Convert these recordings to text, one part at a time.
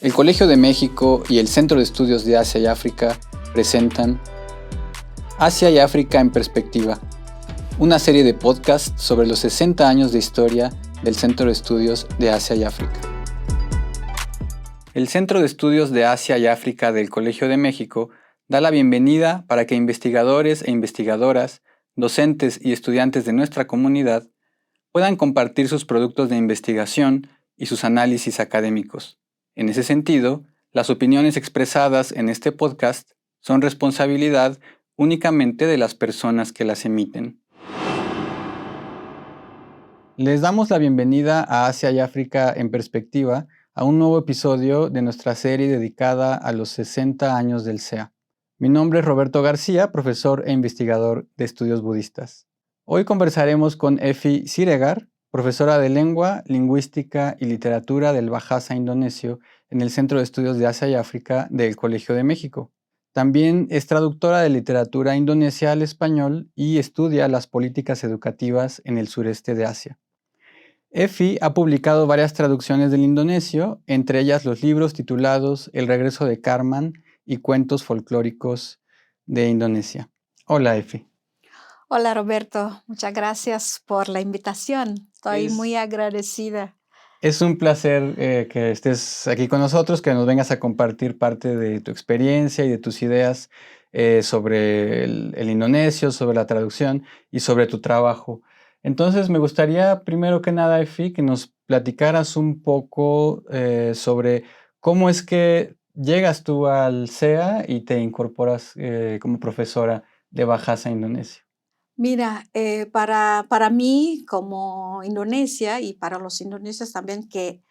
El Colegio de México y el Centro de Estudios de Asia y África presentan Asia y África en Perspectiva, una serie de podcasts sobre los 60 años de historia del Centro de Estudios de Asia y África. El Centro de Estudios de Asia y África del Colegio de México da la bienvenida para que investigadores e investigadoras, docentes y estudiantes de nuestra comunidad puedan compartir sus productos de investigación y sus análisis académicos. En ese sentido, las opiniones expresadas en este podcast son responsabilidad únicamente de las personas que las emiten. Les damos la bienvenida a Asia y África en Perspectiva, a un nuevo episodio de nuestra serie dedicada a los 60 años del CEA. Mi nombre es Roberto García, profesor e investigador de estudios budistas. Hoy conversaremos con Efi Siregar, profesora de Lengua, Lingüística y Literatura del Bahasa Indonesio en el Centro de Estudios de Asia y África del Colegio de México. También es traductora de literatura indonesia al español y estudia las políticas educativas en el sureste de Asia. Efi ha publicado varias traducciones del indonesio, entre ellas los libros titulados El regreso de Karman y Cuentos folclóricos de Indonesia. Hola, Efi. Hola Roberto, muchas gracias por la invitación. Estoy muy agradecida. Es un placer que estés aquí con nosotros, que nos vengas a compartir parte de tu experiencia y de tus ideas sobre el indonesio, sobre la traducción y sobre tu trabajo. Entonces me gustaría primero que nada, Efi, que nos platicaras un poco sobre cómo es que llegas tú al CEA y te incorporas como profesora de Bahasa Indonesio. Mira, para mí como Indonesia y para los indonesios también que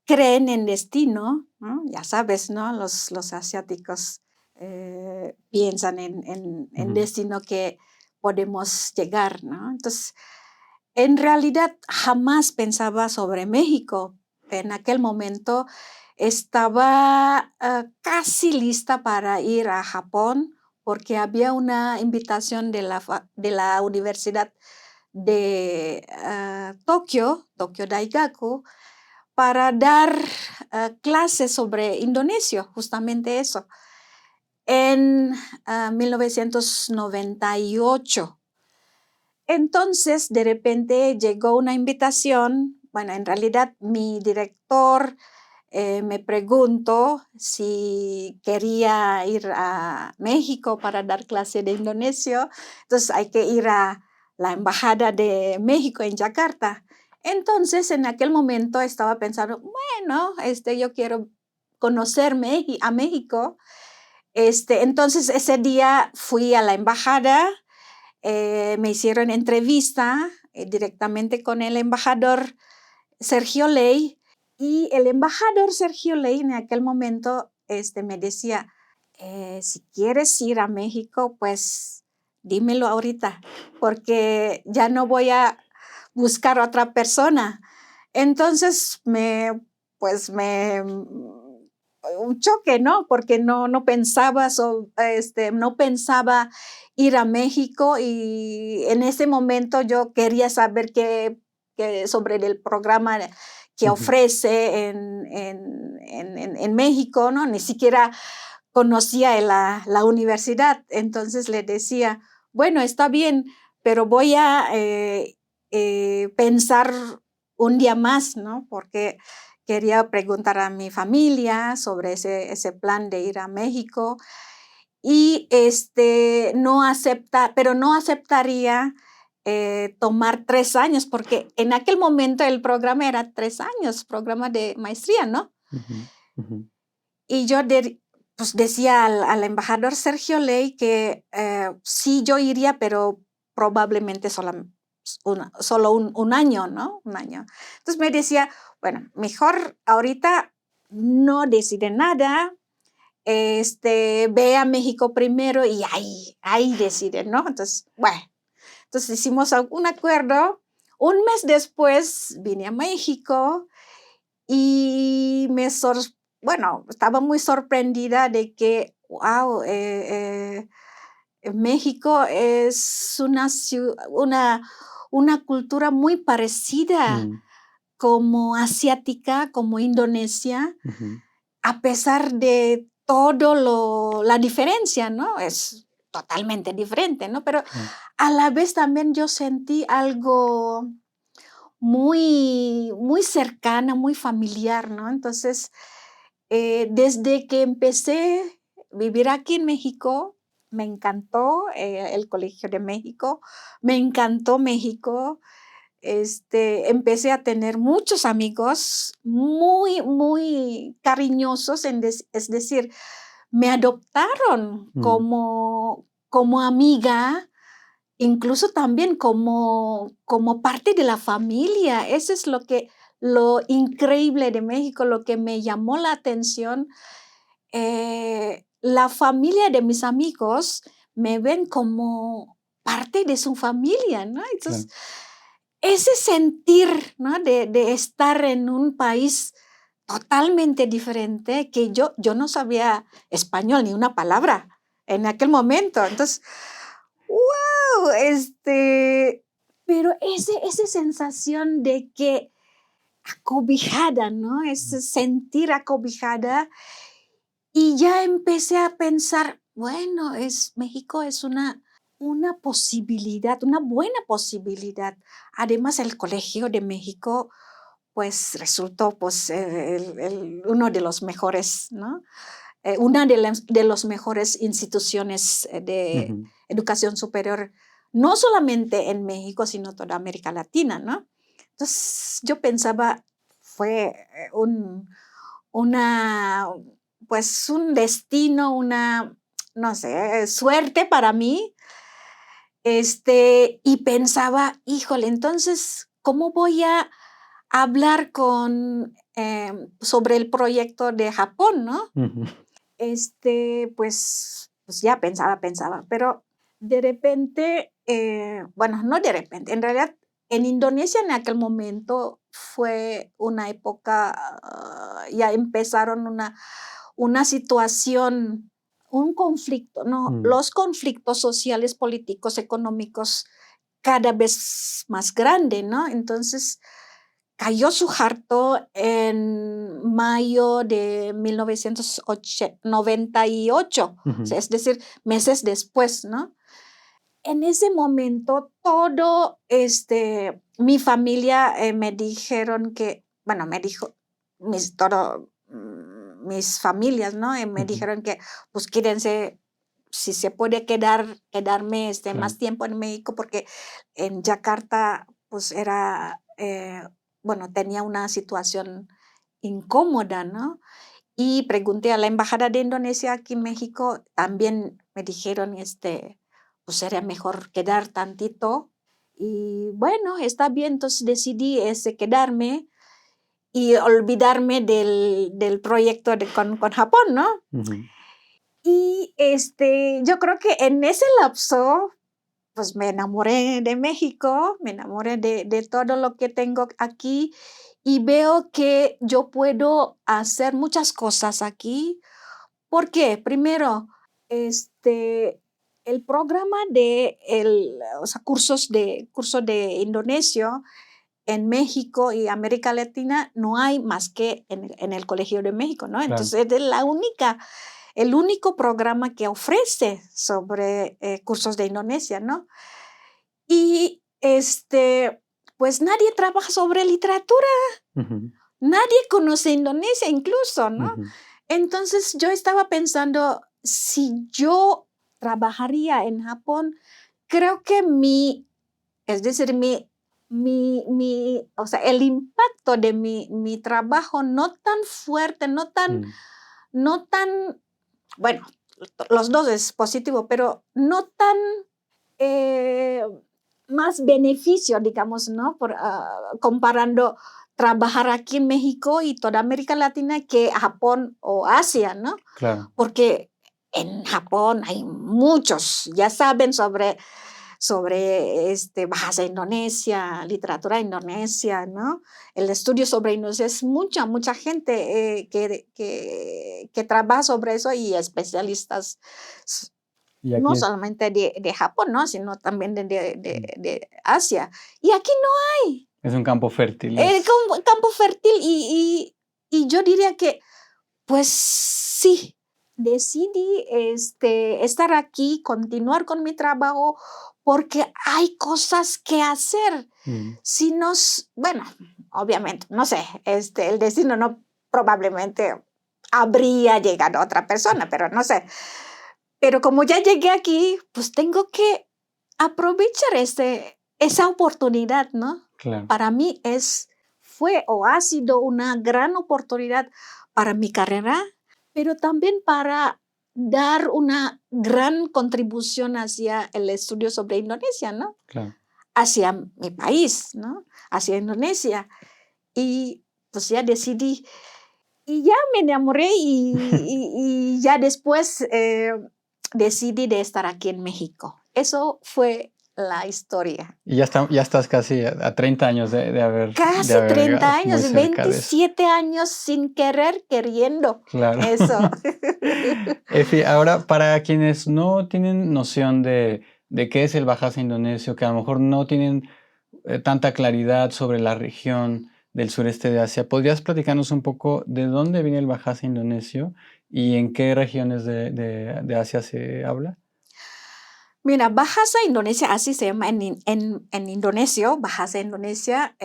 creen en destino, ¿no? Ya sabes, ¿no? Los asiáticos piensan en destino que podemos llegar, ¿no? Entonces, en realidad jamás pensaba sobre México. En aquel momento estaba casi lista para ir a Japón porque había una invitación de la Universidad de Tokio Daigaku, para dar clases sobre indonesio, justamente eso, en 1998. Entonces, de repente llegó una invitación. Bueno, en realidad mi director me preguntó si quería ir a México para dar clase de indonesio. Entonces hay que ir a la Embajada de México en Yakarta. Entonces, en aquel momento estaba pensando, bueno, yo quiero conocer a México. Entonces, ese día fui a la embajada. Me hicieron entrevista directamente con el embajador Sergio Ley, y el embajador Sergio Ley en aquel momento me decía, si quieres ir a México, pues dímelo ahorita, porque ya no voy a buscar a otra persona. Entonces un choque, ¿no? Porque no pensaba ir a México, y en ese momento yo quería saber qué sobre el programa que ofrece en México, ¿no? Ni siquiera conocía la universidad. Entonces le decía, bueno, está bien, pero voy a pensar un día más, ¿no? Porque quería preguntar a mi familia sobre ese plan de ir a México, y no aceptaría tomar 3 años, porque en aquel momento el programa era 3 años, programa de maestría, ¿no? Y yo pues decía al embajador Sergio Ley que sí, yo iría, pero probablemente solo un año, ¿no? Un año. Entonces me decía, bueno, mejor ahorita no decide nada, ve a México primero y ahí decide, ¿no? Entonces, bueno, entonces hicimos un acuerdo. Un mes después vine a México y estaba muy sorprendida de que, wow, México es una cultura muy parecida como asiática, como Indonesia. a pesar de todo la diferencia, ¿no? Es totalmente diferente, ¿no? Pero Claro. a la vez también yo sentí algo muy, muy cercana, muy familiar, ¿no? Entonces, desde que empecé a vivir aquí en México, me encantó el Colegio de México, me encantó México. Empecé a tener muchos amigos muy, muy cariñosos, es decir, me adoptaron como amiga, incluso también como parte de la familia. Eso es lo increíble de México, lo que me llamó la atención. La familia de mis amigos me ven como parte de su familia, ¿no? Entonces, Claro. ese sentir, ¿no? de estar en un país totalmente diferente, que yo no sabía español ni una palabra en aquel momento. Entonces, ¡wow! Pero esa sensación de que acobijada, ¿no? Ese sentir acobijada. Y ya empecé a pensar, bueno, México es una posibilidad, una buena posibilidad. Además, el Colegio de México, pues resultó pues, uno de los mejores, ¿no? Una de las mejores instituciones de Ujú. educación superior, no solamente en México, sino toda América Latina, ¿no? Entonces, yo pensaba, fue una, pues un destino, no sé, suerte para mí. Y pensaba, híjole, entonces, ¿cómo voy a hablar sobre el proyecto de Japón, no? Ujú. Pues ya pensaba, pero de repente, bueno, no de repente, en realidad en Indonesia en aquel momento fue una época, ya empezaron una situación, un conflicto, ¿no? Los conflictos sociales, políticos, económicos cada vez más grande, ¿no? Entonces, cayó Suharto en mayo de 1998, o sea, es decir, meses después, ¿no? En ese momento, mi familia me dijeron que, bueno, me dijo, mis familias, ¿no? Me dijeron que, pues, quédense, si se puede quedarme Claro. más tiempo en México, porque en Yakarta, pues, bueno, tenía una situación incómoda, ¿no? Y pregunté a la embajada de Indonesia aquí en México, también me dijeron, pues sería mejor quedar tantito. Y bueno, está bien, entonces decidí quedarme y olvidarme del proyecto con Japón, ¿no? Ujú. Y yo creo que en ese lapso, pues me enamoré de México, me enamoré de todo lo que tengo aquí y veo que yo puedo hacer muchas cosas aquí. ¿Por qué? Primero, el programa o sea, cursos de indonesio en México y América Latina no hay más que en el Colegio de México, ¿no? Claro. Entonces es el único programa que ofrece sobre cursos de Indonesia, ¿no? Y pues nadie trabaja sobre literatura, Ujú. nadie conoce Indonesia incluso, ¿no? Ujú. Entonces yo estaba pensando, si yo trabajaría en Japón, creo que es decir, o sea, el impacto de mi trabajo no tan fuerte, no tan, bueno, los dos es positivo, pero no tan eh, más beneficio, digamos, ¿no? Comparando trabajar aquí en México y toda América Latina que Japón o Asia, ¿no? Claro. Porque en Japón hay muchos, ya saben sobre bahasa Indonesia, literatura indonesia, ¿no? El estudio sobre Indonesia es mucha gente que trabaja sobre eso y especialistas Y no aquí solamente de Japón, ¿no? Sino también mm, de Asia. Y aquí no es un campo fértil. hay campo fértil y yo diría que Pues sí, decidí estar aquí, continuar con mi trabajo, porque hay cosas que hacer. Si nos, bueno, obviamente, no sé, el destino no probablemente habría llegado a otra persona, pero no sé. Pero como ya llegué aquí, pues tengo que aprovechar esa oportunidad, ¿no? Claro. Para mí fue o ha sido una gran oportunidad para mi carrera, pero también para dar una gran contribución hacia el estudio sobre Indonesia, ¿no? Claro. Hacia mi país, ¿no? Hacia Indonesia. Y pues ya decidí, y ya me enamoré y ya después decidí de estar aquí en México. Eso fue la historia. Y ya estás casi a 30 años de haber Casi llegado, 30 muy años, cerca de eso. 27 años sin querer, queriendo. Claro. Eso. Efi, ahora para quienes no tienen noción de qué es el Bahasa indonesio, que a lo mejor no tienen tanta claridad sobre la región del sureste de Asia, ¿podrías platicarnos un poco de dónde viene el Bahasa indonesio y en qué regiones de Asia se habla? Mira, Bahasa Indonesia, así se llama en indonesio, Bahasa Indonesia.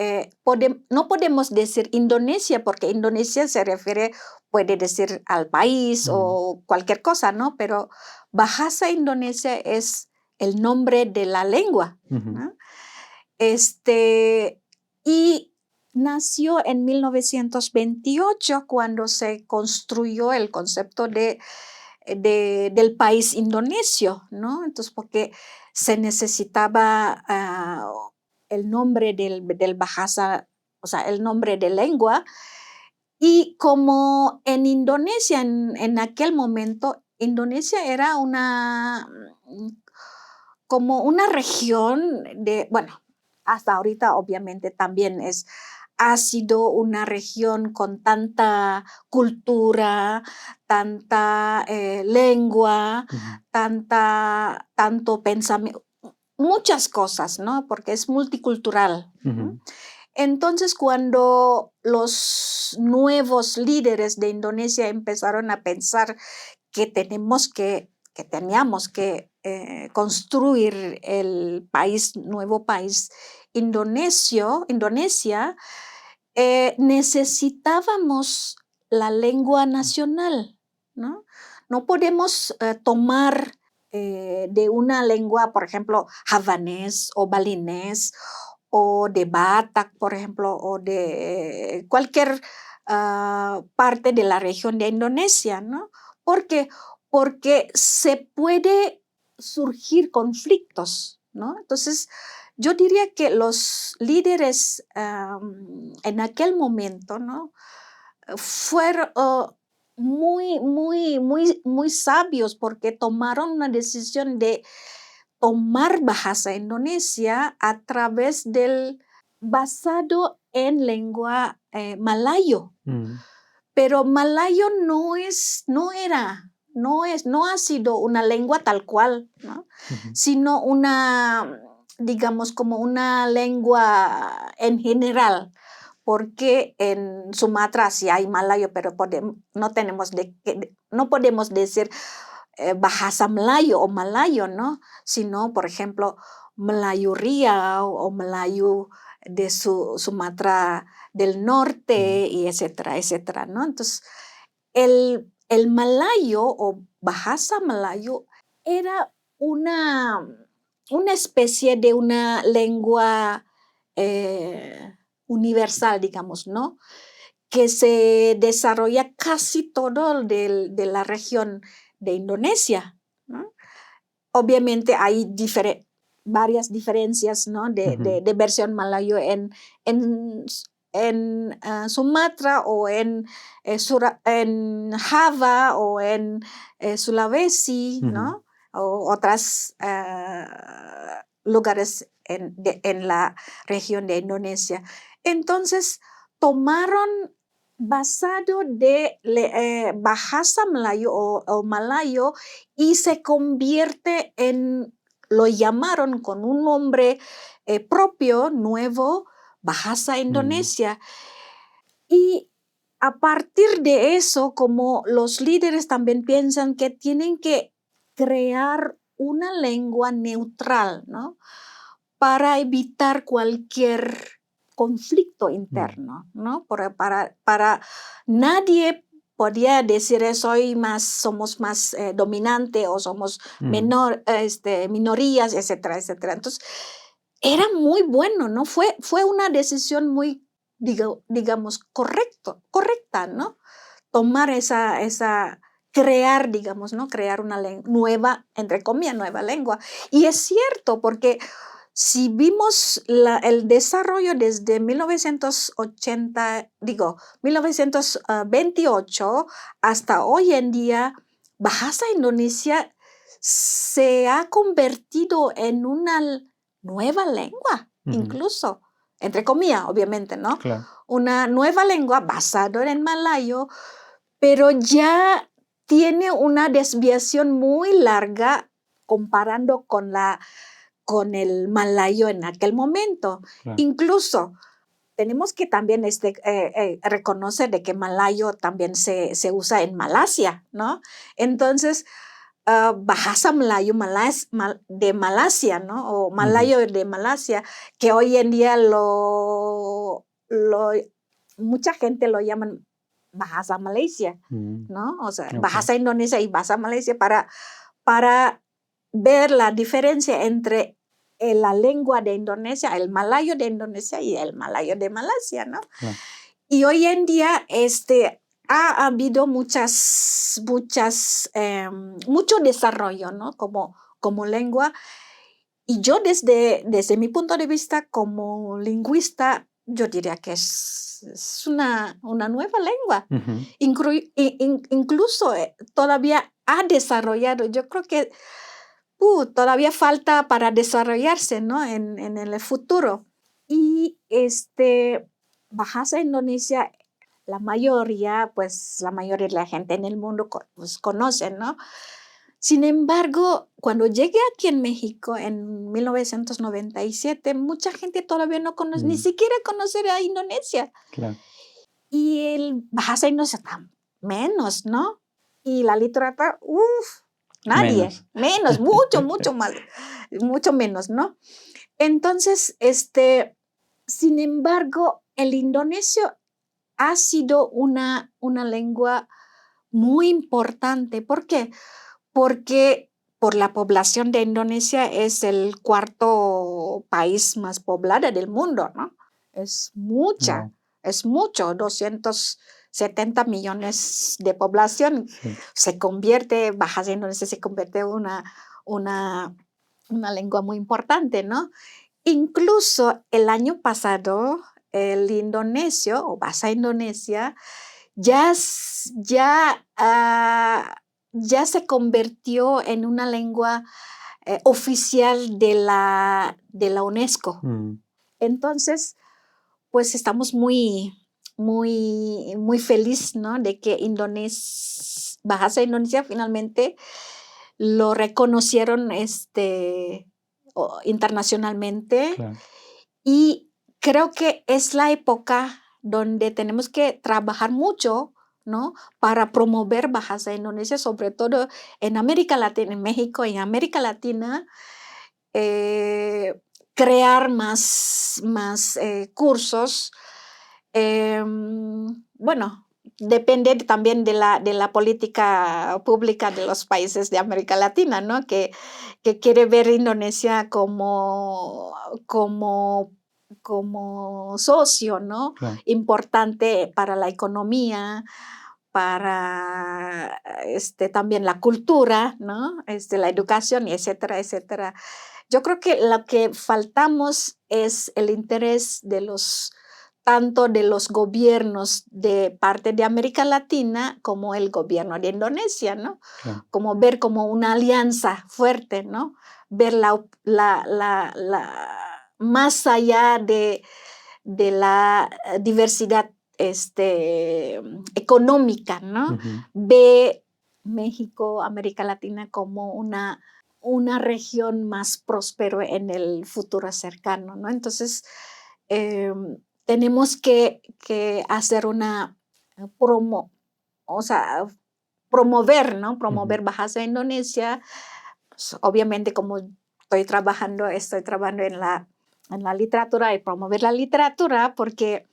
No podemos decir Indonesia porque Indonesia se refiere, puede decir al país o cualquier cosa, ¿no? Pero Bahasa Indonesia es el nombre de la lengua, ¿no? Y nació en 1928 cuando se construyó el concepto del país indonesio, ¿no? Entonces, porque se necesitaba el nombre del bahasa, o sea, el nombre de lengua. Y como en Indonesia, en aquel momento, Indonesia era como una región bueno, hasta ahorita obviamente también ha sido una región con tanta cultura, tanta lengua, tanto pensamiento, muchas cosas, ¿no? Porque es multicultural, ¿no? Entonces, cuando los nuevos líderes de Indonesia empezaron a pensar que teníamos que construir el nuevo país Indonesia, necesitábamos la lengua nacional, ¿no? No podemos tomar de una lengua, por ejemplo, javanés o balinés o de Batak, por ejemplo, o de cualquier parte de la región de Indonesia, ¿no? Porque se puede surgir conflictos, ¿no? Entonces, yo diría que los líderes en aquel momento, ¿no? Fueron muy sabios porque tomaron una decisión de tomar bahasa Indonesia basado en lengua malayo. Pero malayo no ha sido una lengua tal cual, ¿no? Sino digamos, como una lengua en general, porque en Sumatra sí hay malayo, pero no podemos decir bahasa Melayu o malayo, ¿no? Sino, por ejemplo, Melayu Riau o Melayu de Sumatra del Norte, y etcétera, etcétera, ¿no? Entonces, el malayo o bahasa malayo era una especie de una lengua universal, digamos, ¿no? Que se desarrolla casi todo de la región de Indonesia, ¿no? Obviamente hay varias diferencias, ¿no? de versión malayo en Sumatra o en Java o en Sulawesi, ¿no? O otras lugares en la región de Indonesia. Entonces, tomaron basado de bahasa Melayu o malayo y se convierte lo llamaron con un nombre propio, nuevo, Bahasa Indonesia. Y a partir de eso, como los líderes también piensan que tienen que crear una lengua neutral, ¿no? Para evitar cualquier conflicto interno, ¿no? Para nadie podía decir somos más dominante o somos minorías, etcétera, etcétera. Entonces, era muy bueno, ¿no? Fue una decisión muy, digamos, correcta, ¿no? Tomar crear, digamos, ¿no? Crear una nueva, entre comillas, nueva lengua. Y es cierto, porque si vimos el desarrollo desde 1928 hasta hoy en día, Bahasa Indonesia se ha convertido en una nueva lengua, incluso, entre comillas, obviamente, ¿no? Claro. Una nueva lengua basada en malayo, pero ya tiene una desviación muy larga comparando con el malayo en aquel momento. Claro. Incluso tenemos que también reconocer de que malayo también se usa en Malasia, ¿no? Entonces, bahasa Melayu de Malasia, ¿no? O malayo de Malasia, que hoy en día mucha gente lo llaman bahasa Malaysia, ¿no? O sea, bahasa Indonesia y bahasa Malaysia para ver la diferencia entre la lengua de Indonesia, el malayo de Indonesia y el malayo de Malasia, ¿no? Y hoy en día ha habido mucho desarrollo, ¿no? Como lengua. Y yo desde mi punto de vista como lingüista, yo diría que es una nueva lengua. Incluso todavía ha desarrollado, yo creo que todavía falta para desarrollarse, ¿no? En el futuro. Y bahasa Indonesia, la mayoría de la gente en el mundo pues, conoce, ¿no? Sin embargo, cuando llegué aquí en México en 1997, mucha gente todavía no conoce, ni siquiera conocer a Indonesia. Claro. Y el bahasa Indonesia menos, ¿no? Y la literatura, nadie, menos mucho menos, ¿no? Entonces, sin embargo, el indonesio ha sido una lengua muy importante. ¿Por qué? Porque por la población de Indonesia es el cuarto país más poblado del mundo, ¿no? Es mucho, 270 millones de población. Bahasa Indonesia se convierte en una lengua muy importante, ¿no? Incluso el año pasado, el indonesio o bahasa Indonesia ya se convirtió en una lengua oficial de la UNESCO. Entonces, pues estamos muy, muy, muy felices, ¿no? De que Bahasa Indonesia finalmente lo reconocieron internacionalmente. Claro. Y creo que es la época donde tenemos que trabajar mucho, ¿no? Para promover bahasa Indonesia, sobre todo en América Latina, en México y en América Latina, crear más cursos. Bueno, depende también de la política pública de los países de América Latina, ¿no? Que quiere ver Indonesia como socio, ¿no? Claro. Importante para la economía, para también la cultura, ¿no? La educación, etcétera, etcétera. Yo creo que lo que faltamos es el interés tanto de los gobiernos de parte de América Latina como el gobierno de Indonesia, ¿no? Claro. Como ver como una alianza fuerte, ¿no? Ver más allá de la diversidad económica, ¿no? Ve México, América Latina como una región más próspero en el futuro cercano, ¿no? Entonces, tenemos que hacer una promo, o sea, promover, ¿no? Ujú. Promover Bahasa Indonesia. Pues, obviamente, como estoy trabajando en la literatura y promover la literatura, porque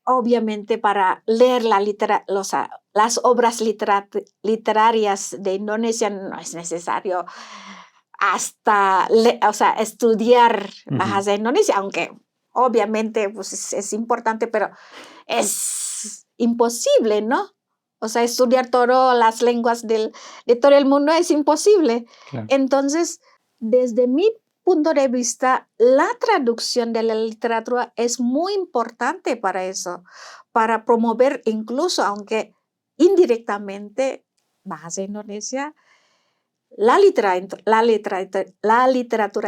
obviamente para leer las obras literarias de Indonesia no es necesario hasta estudiar Ujú. Bahasa Indonesia, aunque obviamente pues, es importante, pero es imposible, ¿no? O sea, estudiar todas las lenguas de todo el mundo es imposible. Claro. Entonces, desde mi punto de vista, la traducción de la literatura es muy importante para eso, para promover incluso, aunque indirectamente, Bahasa Indonesia, la literatura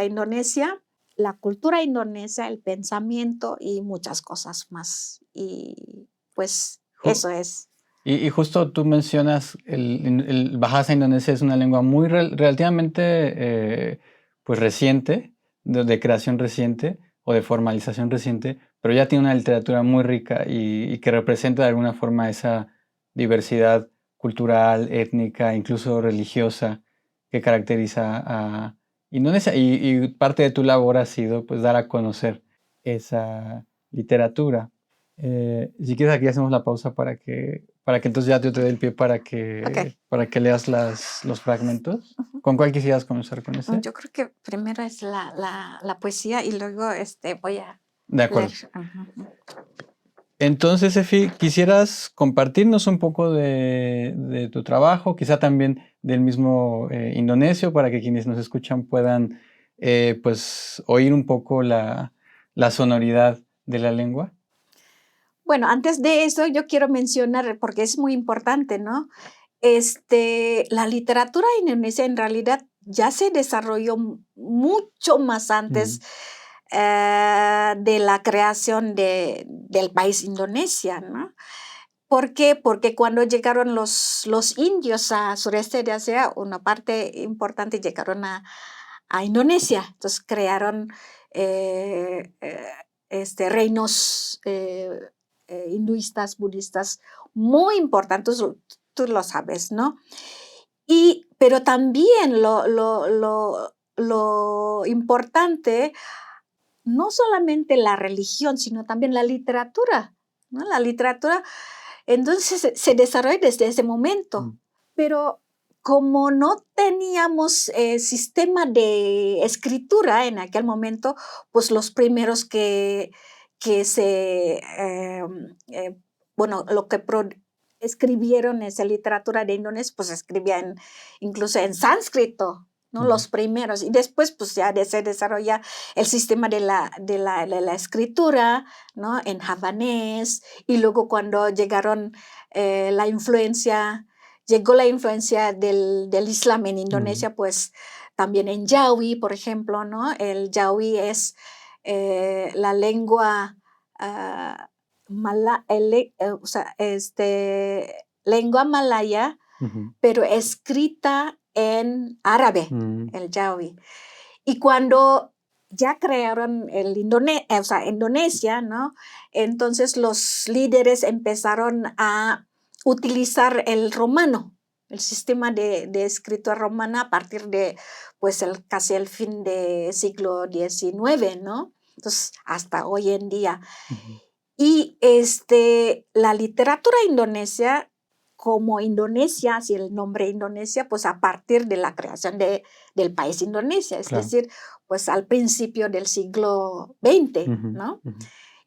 indonesia, la cultura indonesia, el pensamiento y muchas cosas más. Y pues eso es. Y justo tú mencionas el Bahasa Indonesia es una lengua muy relativamente pues reciente, de creación reciente o de formalización reciente, pero ya tiene una literatura muy rica y que representa de alguna forma esa diversidad cultural, étnica, incluso religiosa que caracteriza a Indonesia. Y parte de tu labor ha sido pues dar a conocer esa literatura. Si quieres, aquí hacemos la pausa para que entonces ya yo te dé el pie Ok. para que leas los fragmentos. ¿Con cuál quisieras comenzar con ese? Yo creo que primero es la poesía y luego voy a De leer. acuerdo. Entonces, Efi, ¿quisieras compartirnos un poco de tu trabajo, quizá también del mismo indonesio, para que quienes nos escuchan puedan pues oír un poco la sonoridad de la lengua? Bueno, antes de eso yo quiero mencionar, porque es muy importante, ¿no? La literatura indonesia en realidad ya se desarrolló mucho más antes de la creación del país Indonesia, ¿no? ¿Por qué? Porque cuando llegaron los indios a sureste de Asia, una parte importante llegaron a Indonesia, entonces crearon reinos hinduistas, budistas muy importantes, tú lo sabes, ¿no? Pero también lo importante, no solamente la religión, sino también la literatura, ¿no? La literatura, entonces se desarrolla desde ese momento, pero como no teníamos sistema de escritura en aquel momento, pues los primeros que lo que escribieron esa literatura de Indonesia, pues escribían incluso en sánscrito, ¿no? Los primeros, y después pues ya se desarrolla el sistema de la escritura, ¿no? En javanés, y luego cuando llegaron llegó la influencia del Islam en Indonesia, pues también en Jawi, por ejemplo, ¿no? El Jawi es la lengua lengua malaya, pero escrita en árabe, el Jawi. Y cuando ya crearon Indonesia, ¿no? Entonces los líderes empezaron a utilizar el romano, el sistema de escritura romana a partir de pues casi el fin del siglo XIX, ¿no? Entonces, hasta hoy en día. Y la literatura indonesia, como Indonesia, así el nombre Indonesia, pues a partir de la creación del país Indonesia, es decir, pues al principio del siglo XX, ¿no?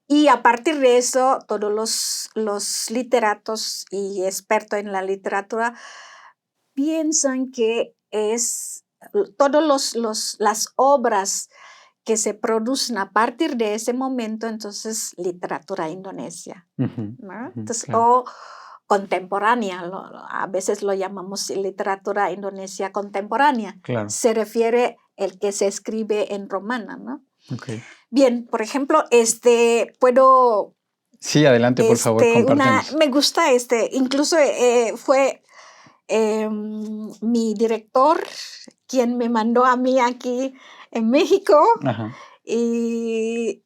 Y a partir de eso, todos los literatos y expertos en la literatura piensan que es todas las obras que se producen a partir de ese momento, entonces literatura indonesia, ¿no? Entonces, o contemporánea, a veces lo llamamos literatura indonesia contemporánea. Claro. Se refiere el que se escribe en romana, ¿no? Okay. Bien, por ejemplo, puedo... Sí, adelante, por favor, compártenos. Me gusta incluso fue mi director quien me mandó a mí aquí en México. Ajá. Y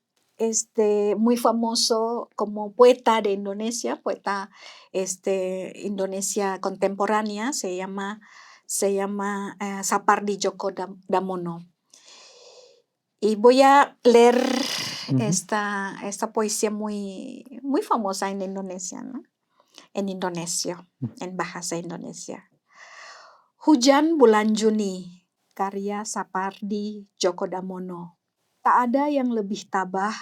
muy famoso como poeta de Indonesia, poeta Indonesia contemporánea, se llama Sapardi Djoko Damono. Y voy a leer esta poesía muy, muy famosa en Indonesia, ¿no? En indonesio, en bahasa Indonesia. Hujan Bulan Juni, karya Sapardi Djoko Damono. Tak ada yang lebih tabah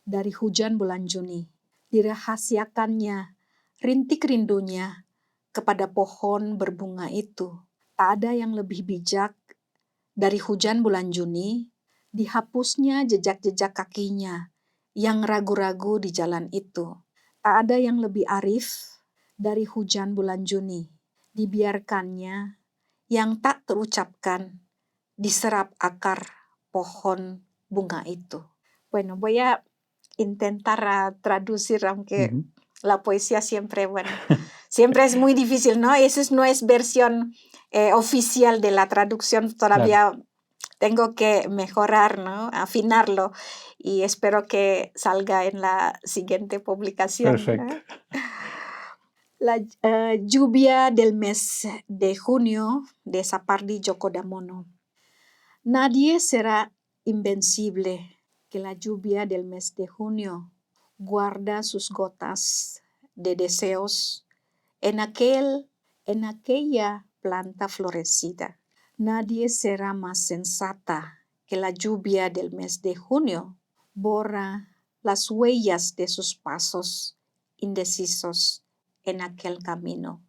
dari hujan bulan Juni. Dirahasiakannya rintik rindunya kepada pohon berbunga itu. Tak ada yang lebih bijak dari hujan bulan Juni, dihapusnya jejak-jejak kakinya yang ragu-ragu di jalan itu. Tak ada yang lebih arif dari hujan bulan Juni, dibiarkannya yang tak terucapkan diserap akar pohon bunga itu. Bueno, voy a intentar traducir, aunque la poesía siempre, bueno, siempre es muy difícil, ¿no? Esa no es versión oficial de la traducción, todavía tengo que mejorar, ¿no? Afinarlo, y espero que salga en la siguiente publicación. Perfecto. La lluvia del mes de junio de Sapardi Djoko Damono. Nadie será invencible que la lluvia del mes de junio guarda sus gotas de deseos en aquella planta florecida. Nadie será más sensata que la lluvia del mes de junio borra las huellas de sus pasos indecisos en aquel camino.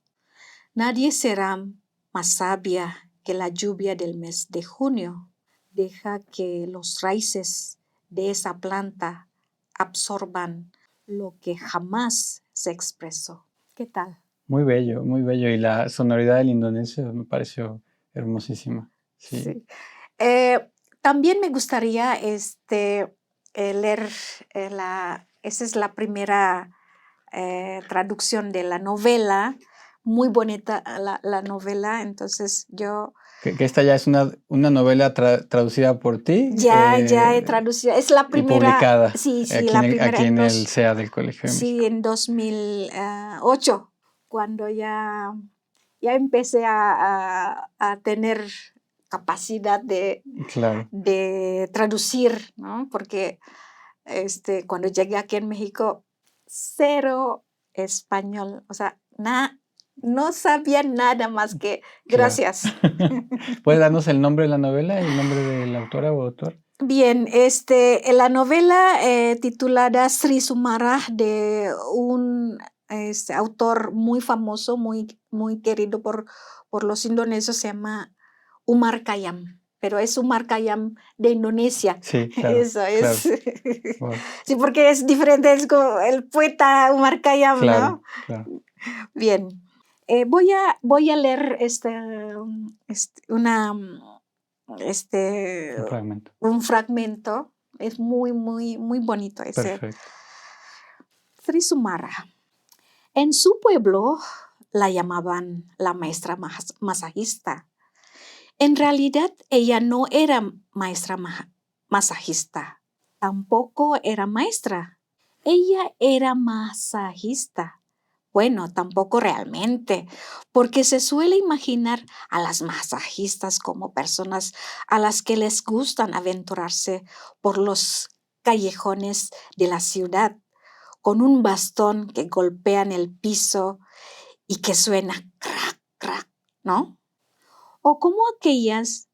Nadie será más sabia que la lluvia del mes de junio. Deja que los raíces de esa planta absorban lo que jamás se expresó. ¿Qué tal? Muy bello, muy bello. Y la sonoridad del indonesio me pareció hermosísima. Sí. También me gustaría leer, esa es la primera traducción de la novela, muy bonita la novela, entonces yo... Que esta ya es una novela traducida por ti. Ya he traducido, es la primera. Y publicada. Sí, aquí la primera. Aquí en el CEA del Colegio de México. Sí, en 2008, cuando ya empecé a tener capacidad de traducir, ¿no? Porque cuando llegué aquí en México, cero español, o sea, no sabía nada más que gracias. ¿Puedes darnos el nombre de la novela y el nombre de la autora o autor? Bien, la novela titulada Sri Sumara, de un autor muy famoso, muy, muy querido por los indonesios, se llama Umar Khayyam, pero es Umar Khayyam de Indonesia. Sí, claro. Eso es. Claro. Wow. Sí, porque es diferente, es como el poeta Umar Khayyam, claro, ¿no? Claro. Bien, voy a leer un fragmento. Es muy, muy, muy bonito ese. Perfecto. Sri Sumara. En su pueblo la llamaban la maestra masajista. En realidad ella no era maestra masajista, tampoco era maestra. Ella era masajista. Bueno, tampoco realmente, porque se suele imaginar a las masajistas como personas a las que les gustan aventurarse por los callejones de la ciudad con un bastón que golpean el piso y que suena crack, crack, ¿no? O como aquellas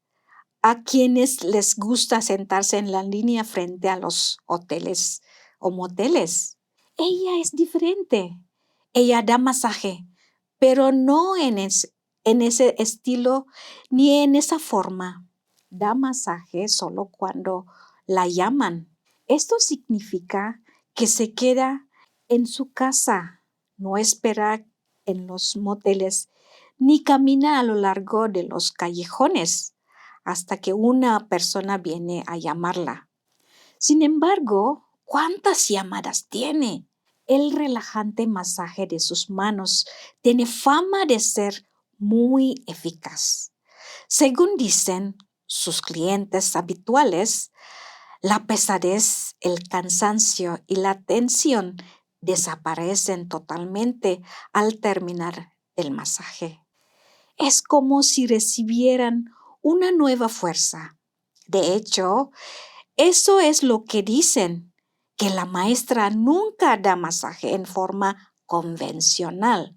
a quienes les gusta sentarse en la línea frente a los hoteles o moteles. Ella es diferente. Ella da masaje, pero no en ese estilo ni en esa forma. Da masaje solo cuando la llaman. Esto significa que se queda en su casa, no espera en los moteles, ni camina a lo largo de los callejones hasta que una persona viene a llamarla. Sin embargo, ¿cuántas llamadas tiene? El relajante masaje de sus manos tiene fama de ser muy eficaz. Según dicen sus clientes habituales, La pesadez, el cansancio y la tensión desaparecen totalmente al terminar el masaje. Es como si recibieran una nueva fuerza. De hecho, eso es lo que dicen, que la maestra nunca da masaje en forma convencional.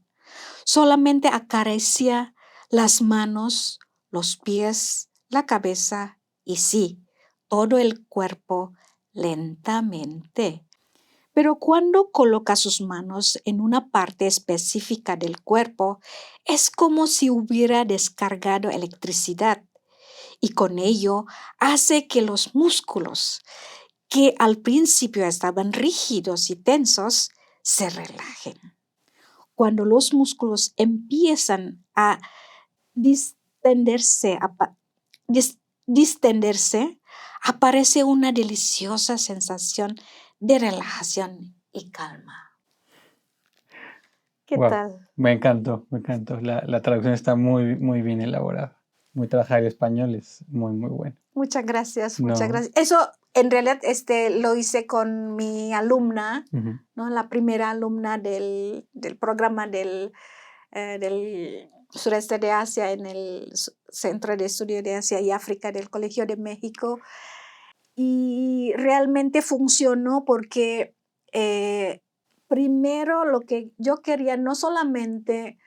Solamente acaricia las manos, los pies, la cabeza y sí, todo el cuerpo lentamente. Pero cuando coloca sus manos en una parte específica del cuerpo, es como si hubiera descargado electricidad y con ello hace que los músculos, que al principio estaban rígidos y tensos, se relajen. Cuando los músculos empiezan a distenderse, distenderse, aparece una deliciosa sensación de relajación y calma. ¿Qué Wow, tal? me encantó, me encantó. La traducción está muy, muy bien elaborada. Muy trabajar el español es muy, muy bueno. Muchas gracias, muchas No. gracias. Eso en realidad lo hice con mi alumna, Ujú. ¿no? La primera alumna del programa del sureste de Asia en el Centro de Estudio de Asia y África del Colegio de México. Y realmente funcionó porque primero lo que yo quería no solamente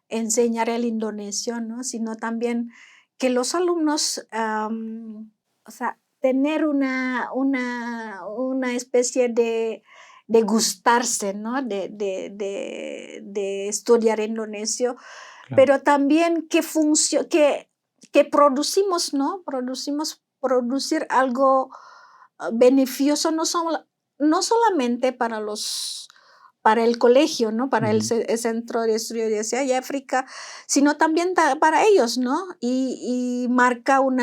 enseñar el indonesio, ¿no? Sino también que los alumnos, o sea, tener una especie de gustarse, ¿no? De estudiar indonesio, Claro. pero también que producimos, ¿no? Producir algo beneficioso no solamente para el colegio, ¿no? Para el Centro de Estudio de Asia y África, sino también para ellos, ¿no? Y marca un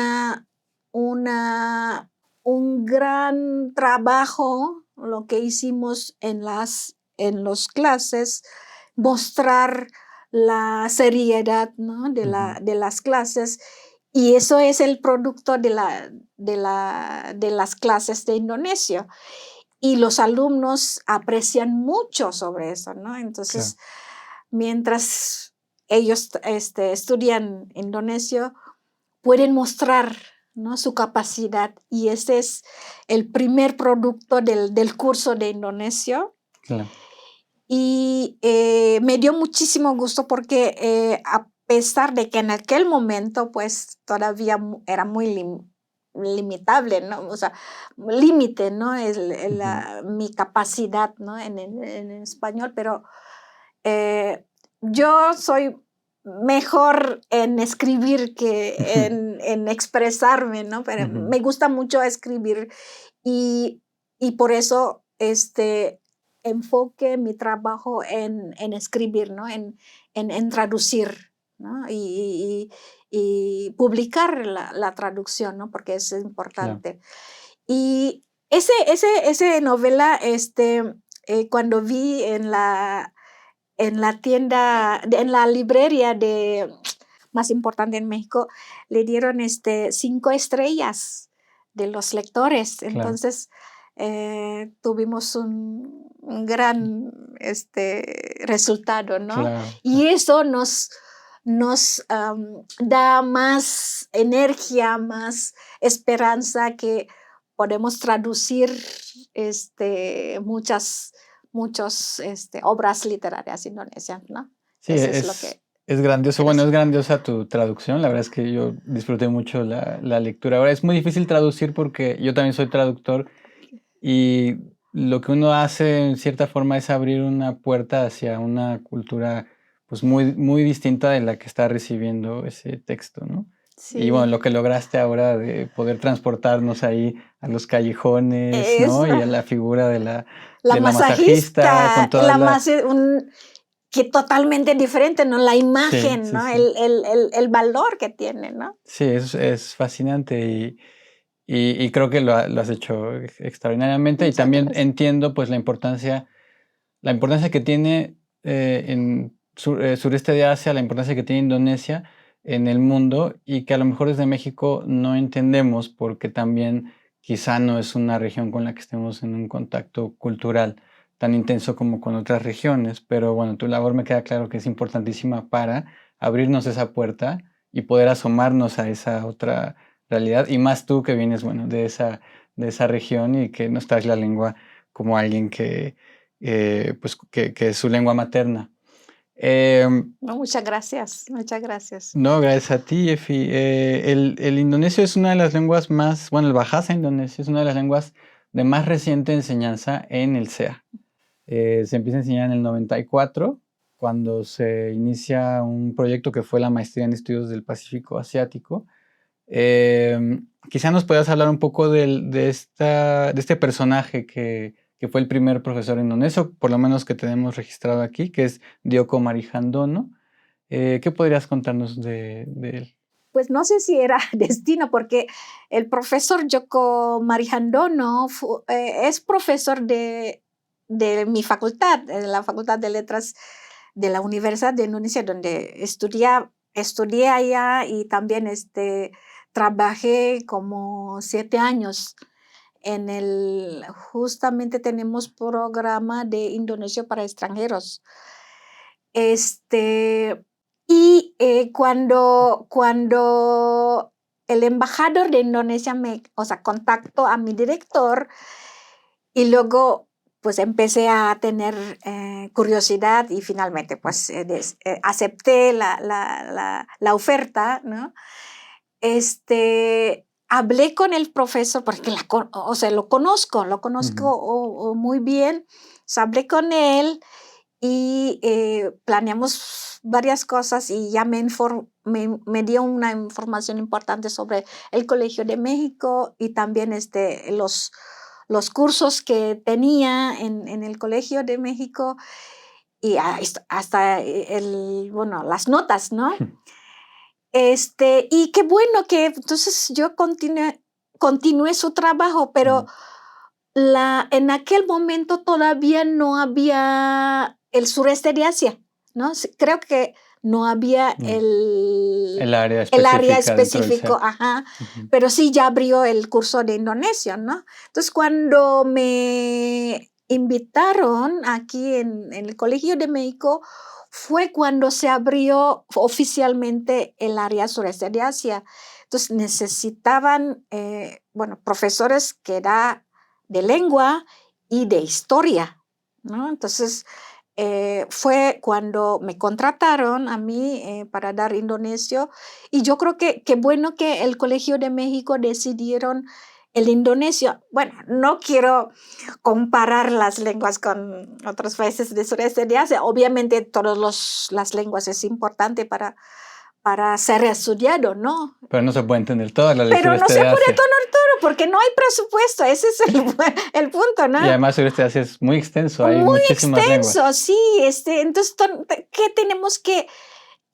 gran trabajo lo que hicimos en los clases, mostrar la seriedad, ¿no? de las clases, y eso es el producto de las clases de indonesio. Y los alumnos aprecian mucho sobre eso, ¿no? Entonces, Claro. mientras ellos estudian indonesio, pueden mostrar, ¿no? Su capacidad. Y ese es el primer producto del curso de indonesio. Claro. Y me dio muchísimo gusto porque a pesar de que en aquel momento pues todavía era muy limitable, ¿no? O sea, límite, ¿no? Mi capacidad, ¿no? En español, pero yo soy mejor en escribir que en expresarme, ¿no? Pero me gusta mucho escribir y por eso enfoque mi trabajo en escribir, ¿no? En traducir, ¿no? Y publicar la traducción, ¿no? Porque es importante. Claro. Y ese novela, cuando vi en la tienda, en la librería más importante en México, le dieron 5 estrellas de los lectores. Entonces, tuvimos un gran resultado, ¿no? Claro. Y eso nos da más energía, más esperanza que podemos traducir muchas obras literarias indonesias, ¿no? Sí, Eso es lo que es grandioso. Bueno, es grandiosa tu traducción. La verdad es que yo disfruté mucho la lectura. Ahora es muy difícil traducir porque yo también soy traductor y lo que uno hace en cierta forma es abrir una puerta hacia una cultura pues muy, muy distinta de la que está recibiendo ese texto, ¿no? Sí. Y bueno, lo que lograste ahora de poder transportarnos ahí a los callejones, ¿no? Y a la figura de la masajista con toda que totalmente diferente, ¿no? La imagen, sí, ¿no? sí. El valor que tiene, ¿no? Sí, es fascinante y creo que lo has hecho extraordinariamente. Muchas Y también gracias. entiendo pues la importancia que tiene en sureste de Asia, la importancia que tiene Indonesia en el mundo y que a lo mejor desde México no entendemos porque también quizá no es una región con la que estemos en un contacto cultural tan intenso como con otras regiones, pero bueno, tu labor me queda claro que es importantísima para abrirnos esa puerta y poder asomarnos a esa otra realidad, y más tú que vienes, bueno, de esa región y que nos traes la lengua como alguien pues, que es su lengua materna. No, muchas gracias, muchas gracias. No, gracias a ti, Efi. El indonesio es una de las lenguas más, bueno, el Bahasa indonesio es una de las lenguas de más reciente enseñanza en el SEA. Se empieza a enseñar en el 94, cuando se inicia un proyecto que fue la Maestría en Estudios del Pacífico Asiático. Quizá nos puedas hablar un poco de este personaje que fue el primer profesor indonesio, por lo menos que tenemos registrado aquí, que es Dyoko Marijandono. ¿Qué podrías contarnos de él? Pues no sé si era destino, porque el profesor Joko Marijandono es profesor de mi facultad, de la Facultad de Letras de la Universidad de Indonesia, donde estudié allá y también trabajé como 7 años justamente tenemos programa de Indonesia para extranjeros. Y cuando el embajador de Indonesia contactó a mi director, y luego pues empecé a tener curiosidad y finalmente pues acepté la oferta, ¿no? Hablé con el profesor porque lo conozco muy bien. Hablé con él y planeamos varias cosas, y ya me dio una información importante sobre el Colegio de México y también los cursos que tenía en el Colegio de México, y hasta las notas, ¿no? Y qué bueno que entonces yo continué su trabajo, pero en aquel momento todavía no había el sureste de Asia, ¿no? Creo que no había el área específico, ajá, pero sí ya abrió el curso de indonesio, ¿no? Entonces, cuando me invitaron aquí en el Colegio de México, fue cuando se abrió oficialmente el área sureste de Asia. Entonces, necesitaban, profesores que era de lengua y de historia, ¿no? Entonces, fue cuando me contrataron a mí para dar indonesio, y yo creo que bueno que el Colegio de México decidieron el indonesio. Bueno, no quiero comparar las lenguas con otros países del sureste de Asia. Obviamente todas las lenguas es importante para ser estudiado, ¿no? Pero no se puede entender todas las Pero no se puede entender todo porque no hay presupuesto. Ese es el punto, ¿no? Y además el sureste de Asia es muy extenso, hay muy muchísimas extenso, lenguas. Sí. Entonces, ¿qué tenemos que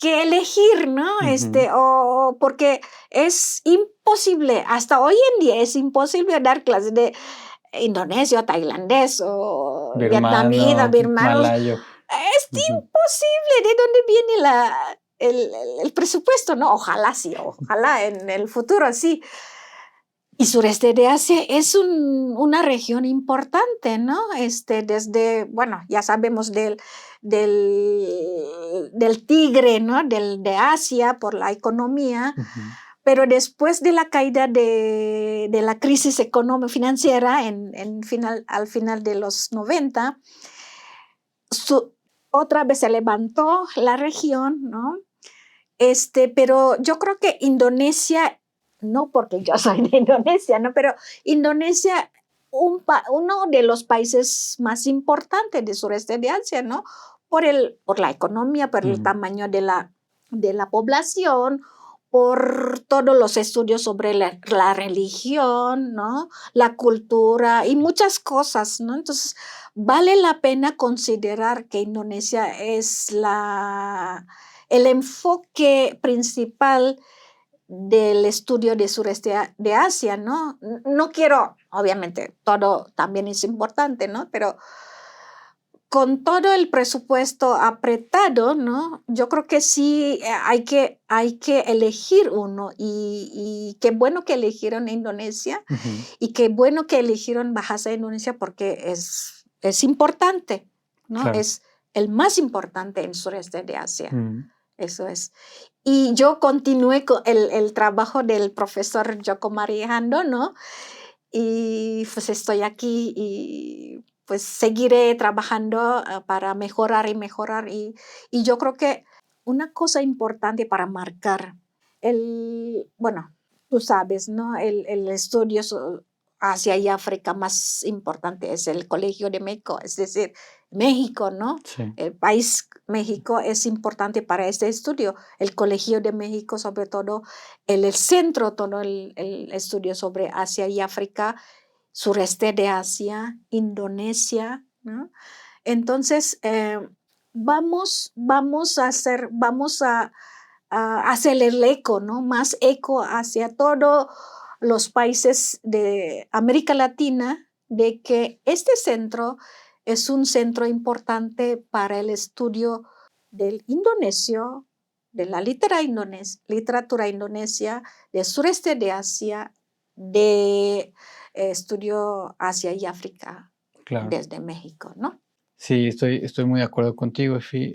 elegir, no? Porque es imposible, hasta hoy en día es imposible dar clases de indonesio, tailandés o vietnamita, birmanos. Malayo. Es imposible. ¿De dónde viene el presupuesto? No, ojalá sí, ojalá en el futuro sí. Y sureste de Asia es una región importante, ¿no? Desde, bueno, ya sabemos del tigre, ¿no? De Asia por la economía, pero después de la caída de la crisis económico-financiera al final de los 90, otra vez se levantó la región, ¿no? Pero yo creo que Indonesia, no porque yo soy de Indonesia, ¿no? Pero Indonesia, uno de los países más importantes del sureste de Asia, ¿no? Por la economía, por el tamaño de la población, por todos los estudios sobre la religión, ¿no? La cultura y muchas cosas, ¿no? Entonces, vale la pena considerar que Indonesia es el enfoque principal del estudio de sureste de Asia, ¿no? No quiero, obviamente, todo también es importante, ¿no? Pero con todo el presupuesto apretado, ¿no? Yo creo que sí hay que elegir uno y qué bueno que eligieron Indonesia y qué bueno que eligieron Bahasa Indonesia porque es importante, ¿no? Claro. Es el más importante en sureste de Asia. Mm. Eso es. Y yo continué con el trabajo del profesor Joko Mariando, ¿no? Y pues estoy aquí y pues seguiré trabajando para mejorar y mejorar. Y yo creo que una cosa importante para marcar bueno, tú sabes, ¿no? El estudio Asia y África más importante es el Colegio de México, es decir, México, ¿no? Sí. El país México es importante para este estudio. El Colegio de México, sobre todo, el centro, todo el estudio sobre Asia y África, sureste de Asia, Indonesia, ¿no? Entonces, vamos a hacer el eco, ¿no? Más eco hacia todos los países de América Latina de que este centro es un centro importante para el estudio del indonesio, de la literatura indonesia, del sureste de Asia, de estudio Asia y África Claro. desde México, ¿no? Sí, estoy muy de acuerdo contigo, Efi.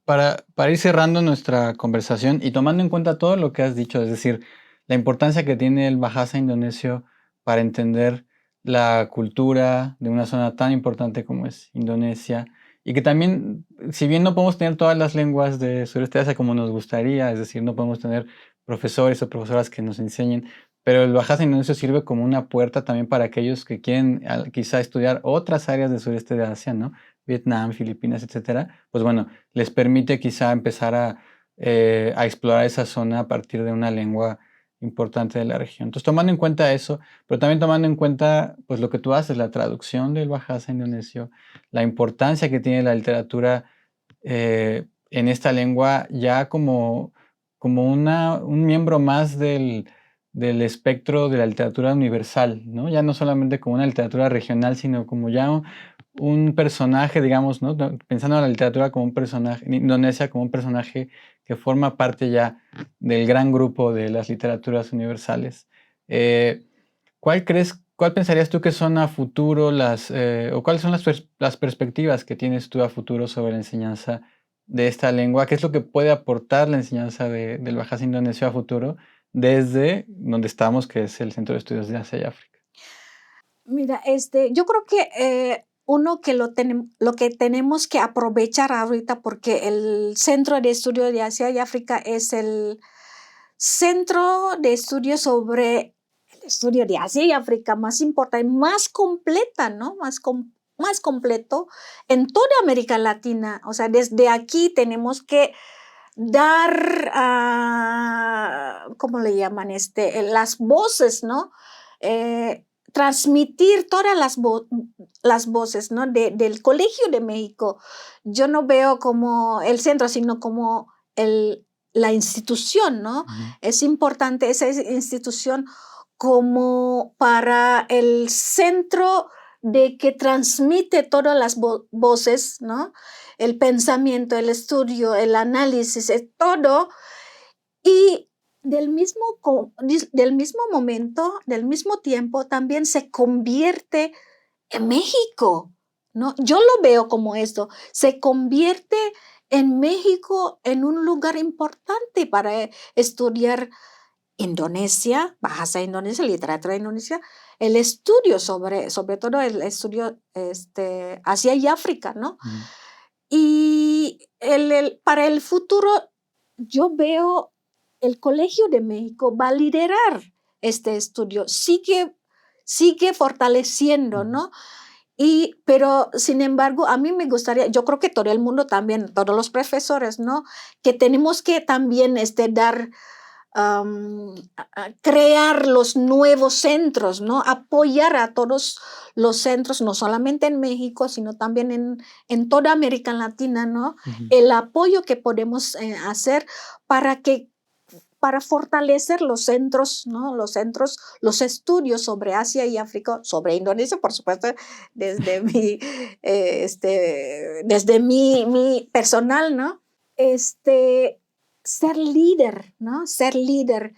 Para ir cerrando nuestra conversación y tomando en cuenta todo lo que has dicho, es decir, la importancia que tiene el Bahasa indonesio para entender la cultura de una zona tan importante como es Indonesia, y que también, si bien no podemos tener todas las lenguas de Sureste Asia como nos gustaría, es decir, no podemos tener profesores o profesoras que nos enseñen, pero el Bahasa indonesio sirve como una puerta también para aquellos que quieren quizá estudiar otras áreas del sureste de Asia, ¿no? Vietnam, Filipinas, etcétera. Pues bueno, les permite quizá empezar a explorar esa zona a partir de una lengua importante de la región. Entonces, tomando en cuenta eso, pero también tomando en cuenta pues lo que tú haces, la traducción del Bahasa indonesio, la importancia que tiene la literatura en esta lengua ya como un miembro más del espectro de la literatura universal, ¿no? Ya no solamente como una literatura regional, sino como ya un personaje, digamos, ¿no? Pensando en la literatura como un personaje, en Indonesia como un personaje que forma parte ya del gran grupo de las literaturas universales. ¿Cuál pensarías tú que son a futuro o cuáles son las perspectivas que tienes tú a futuro sobre la enseñanza de esta lengua? ¿Qué es lo que puede aportar la enseñanza del Bahasa indonesio a futuro desde donde estamos, que es el Centro de Estudios de Asia y África? Mira, yo creo que uno que lo que tenemos que aprovechar ahorita, porque el Centro de Estudio de Asia y África es el centro de estudio sobre el estudio de Asia y África más importante, más completa, ¿no? Más completo en toda América Latina. O sea, desde aquí tenemos que dar, ¿cómo le llaman? Las voces, ¿no? Transmitir todas las voces, ¿no? Del Colegio de México. Yo no veo como el centro, sino como la institución, ¿no? Ujú. Es importante esa institución como para el centro de que transmite todas las voces, ¿no? El pensamiento, el estudio, el análisis, todo. Y del mismo momento, del mismo tiempo, también se convierte en México, ¿no? Yo lo veo como esto, se convierte en México en un lugar importante para estudiar Indonesia, bahasa Indonesia, literatura indonesia, el estudio sobre todo el estudio Asia y África, ¿no? Ujú. Y para el futuro, yo veo el Colegio de México va a liderar este estudio, sigue fortaleciendo, Ujú. ¿no? Pero, sin embargo, a mí me gustaría, yo creo que todo el mundo también, todos los profesores, ¿no? Que tenemos que también dar, crear los nuevos centros, ¿no? Apoyar a todos los centros, no solamente en México, sino también en toda América Latina, ¿no? Ujú. El apoyo que podemos hacer para que para fortalecer los centros, ¿no? Los estudios sobre Asia y África, sobre Indonesia, por supuesto, desde mi personal, ¿no? Ser líder, ¿no? Ser líder.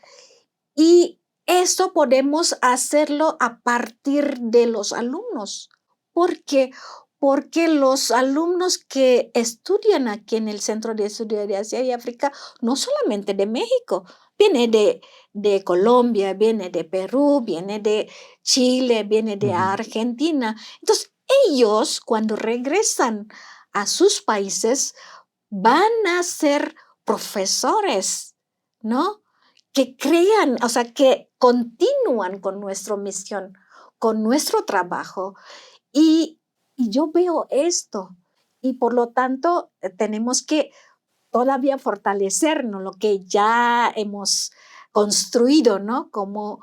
Y eso podemos hacerlo a partir de los alumnos. ¿Por qué? Porque los alumnos que estudian aquí en el Centro de Estudios de Asia y África, no solamente de México, viene de Colombia, viene de Perú, viene de Chile, viene de Argentina. Entonces, ellos cuando regresan a sus países van a ser profesores, ¿no? Que crean, o sea, que continúan con nuestra misión, con nuestro trabajo. Y yo veo esto y por lo tanto tenemos que todavía fortalecernos lo que ya hemos construido, ¿no? Como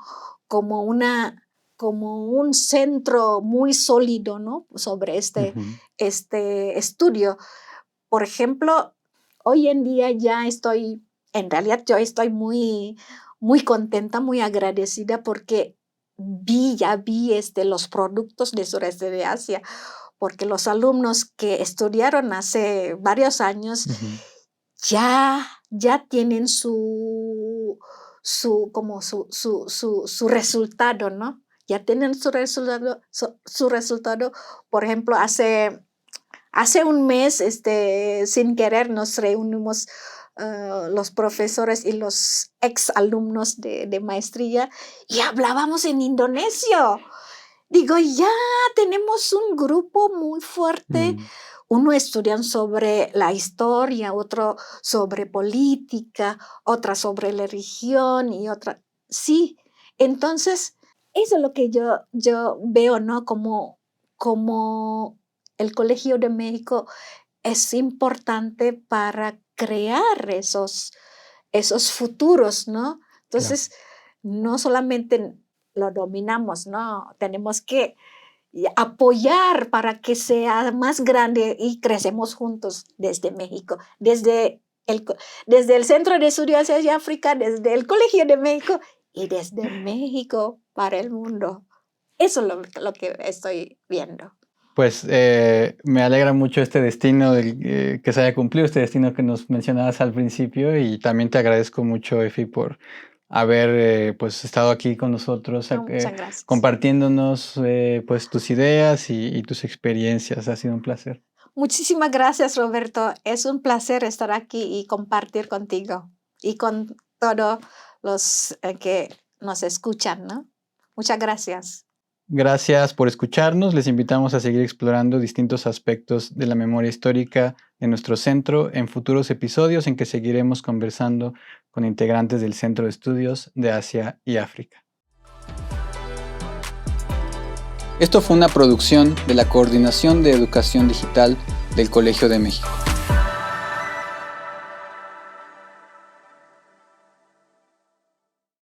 un centro muy sólido, ¿no? Sobre este estudio. Por ejemplo, hoy en día en realidad yo estoy muy, muy contenta, muy agradecida porque ya vi los productos de Sureste de Asia, porque los alumnos que estudiaron hace varios años ya tienen su resultado, ¿no? Ya tienen su resultado. Por ejemplo, hace un mes, sin querer, nos reunimos los profesores y los ex-alumnos de maestría y hablábamos en indonesio. Digo, ya tenemos un grupo muy fuerte. Uno estudian sobre la historia, otro sobre política, otra sobre la religión y otra. Sí, entonces, eso es lo que yo veo, ¿no? Como el Colegio de México es importante para crear esos futuros, ¿no? Entonces, no solamente lo dominamos, ¿no? Tenemos que apoyar para que sea más grande y crecemos juntos desde México, desde el Centro de Estudios de África, desde el Colegio de México y desde México para el mundo. Eso es lo que estoy viendo. Pues me alegra mucho este destino que se haya cumplido, este destino que nos mencionabas al principio, y también te agradezco mucho, Efi, por haber pues estado aquí con nosotros Muchas gracias. compartiéndonos pues tus ideas y tus experiencias. Ha sido un placer. Muchísimas gracias, Roberto. Es un placer estar aquí y compartir contigo y con todos los que nos escuchan, ¿no? Muchas gracias. Gracias por escucharnos. Les invitamos a seguir explorando distintos aspectos de la memoria histórica de nuestro centro en futuros episodios en que seguiremos conversando con integrantes del Centro de Estudios de Asia y África. Esto fue una producción de la Coordinación de Educación Digital del Colegio de México.